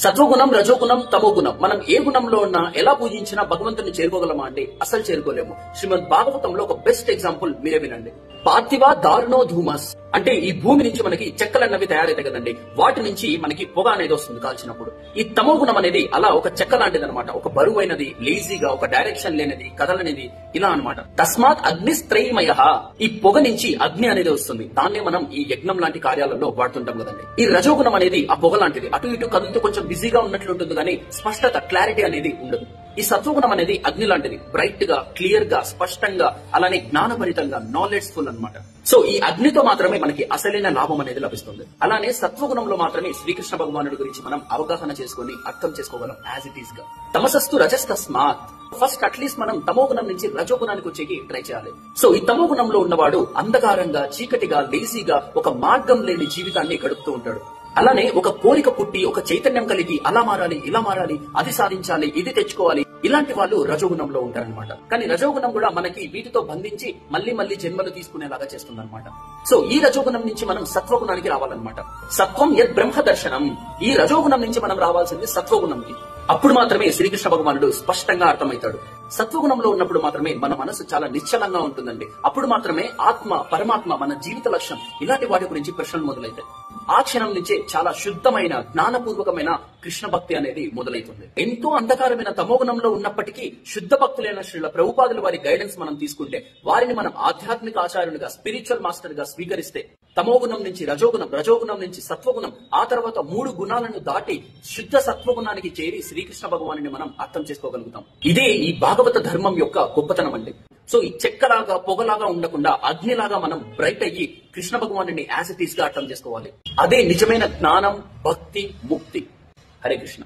సత్వగుణం, రజోగుణం, తమో గుణం. మనం ఏ గుణంలో ఉన్నా ఎలా పూజించినా భగవంతుని చేరుకోగలమా అంటే అసలు చేరుకోలేము. శ్రీమద్ భాగవతంలో ఒక బెస్ట్ ఎగ్జాంపుల్ మీరే వినండి. పార్థివ దారుణో ధూమస్ అంటే ఈ భూమి నుంచి మనకి చెక్కలన్నవి తయారైతాయి కదండి, వాటి నుంచి మనకి పొగ అనేది వస్తుంది కాల్చినప్పుడు. ఈ తమో గుణం అనేది అలా ఒక చెక్క లాంటిది అనమాట. ఒక బరువైనది, లేజీగా, ఒక డైరెక్షన్ లేనిది, కదలనేది, ఇలా అనమాట. తస్మాత్ అగ్నిస్త్రయమయ, ఈ పొగ నుంచి అగ్ని అనేది వస్తుంది. దాన్నే మనం ఈ యజ్ఞం లాంటి కార్యాలలో వాడుతుంటాం కదండి. ఈ రజోగుణం అనేది ఆ పొగ లాంటిది. అటు ఇటు కదులుతూ కొంచెం బిజీగా ఉన్నట్లు ఉంటుంది కానీ స్పష్టత, క్లారిటీ అనేది ఉండదు. ఈ సత్వగుణం అనేది అగ్ని లాంటిది, బ్రైట్ గా, క్లియర్ గా, స్పష్టంగా, అలానే జ్ఞానభరితంగా, నాలెడ్జ్ ఫుల్ అనమాట. సో ఈ అగ్నితో మాత్రమే మనకి అసలైన లాభం అనేది లభిస్తుంది. అలానే సత్వగుణంలో మాత్రమే శ్రీకృష్ణ భగవానుడి గురించి మనం అవగాహన చేసుకుని అర్థం చేసుకోగలం యాజ్ ఇట్ ఈస్ గా. తమసస్తు రజస్తస్మాత్. ఫస్ట్ అట్లీస్ట్ మనం తమో గుణం నుంచి రజోగుణానికి వచ్చేకి ట్రై చేయాలి. సో ఈ తమో గుణంలో ఉన్నవాడు అంధకారంగా, చీకటిగా, లేజీగా, ఒక మార్గం లేని జీవితాన్ని గడుపుతూ ఉంటాడు. అలానే ఒక కోరిక పుట్టి, ఒక చైతన్యం కలిగి అలా మారాలి, ఇలా మారాలి, అది సాధించాలి, ఇది తెచ్చుకోవాలి, ఇలాంటి వాళ్ళు రజోగుణంలో ఉంటారనమాట. కానీ రజోగుణం కూడా మనకి వీటితో బంధించి మళ్ళీ మళ్ళీ జన్మలు తీసుకునేలాగా చేస్తుంది అనమాట. సో ఈ రజోగుణం నుంచి మనం సత్వగుణానికి రావాలన్నమాట. సత్వం యద్ బ్రహ్మ దర్శనం. ఈ రజోగుణం నుంచి మనం రావాల్సింది సత్వగుణంకి. అప్పుడు మాత్రమే శ్రీకృష్ణ భగవానుడు స్పష్టంగా అర్థమవుతాడు. సత్వగుణంలో ఉన్నప్పుడు మాత్రమే మన మనసు చాలా నిశ్చలంగా ఉంటుందండి. అప్పుడు మాత్రమే ఆత్మ, పరమాత్మ, మన జీవిత లక్ష్యం, ఇలాంటి వాటి గురించి ప్రశ్నలు మొదలైతాయి. ఆ క్షణం నుంచే చాలా శుద్ధమైన, జ్ఞానపూర్వకమైన కృష్ణ భక్తి అనేది మొదలైతుంది. ఎంతో అంధకారమైన తమోగుణంలో ఉన్నప్పటికీ శుద్ధ భక్తులైన శ్రీల ప్రభుపాదుల వారి గైడెన్స్ మనం తీసుకుంటే, వారిని మనం ఆధ్యాత్మిక ఆచార్యునిగా, స్పిరిచువల్ మాస్టర్ గా స్వీకరిస్తే, తమోగుణం నుంచి రజోగుణం, రజోగుణం నుంచి సత్వగుణం, ఆ తర్వాత 3 గుణాలను దాటి శుద్ధ సత్వగుణానికి చేరి శ్రీకృష్ణ భగవానుని మనం అర్థం చేసుకోగలుగుతాం. ఇదే ఈ భాగవత ధర్మం యొక్క గొప్పతనం అండి. సో ఈ చెక్కలాగా, పొగలాగా ఉండకుండా అగ్నిలాగా మనం బ్రైట్ అయ్యి కృష్ణ భగవానుని యాజ్ ఇట్ ఈస్ గా అర్థం చేసుకోవాలి. అదే నిజమైన జ్ఞానం, భక్తి, ముక్తి. హరే కృష్ణ.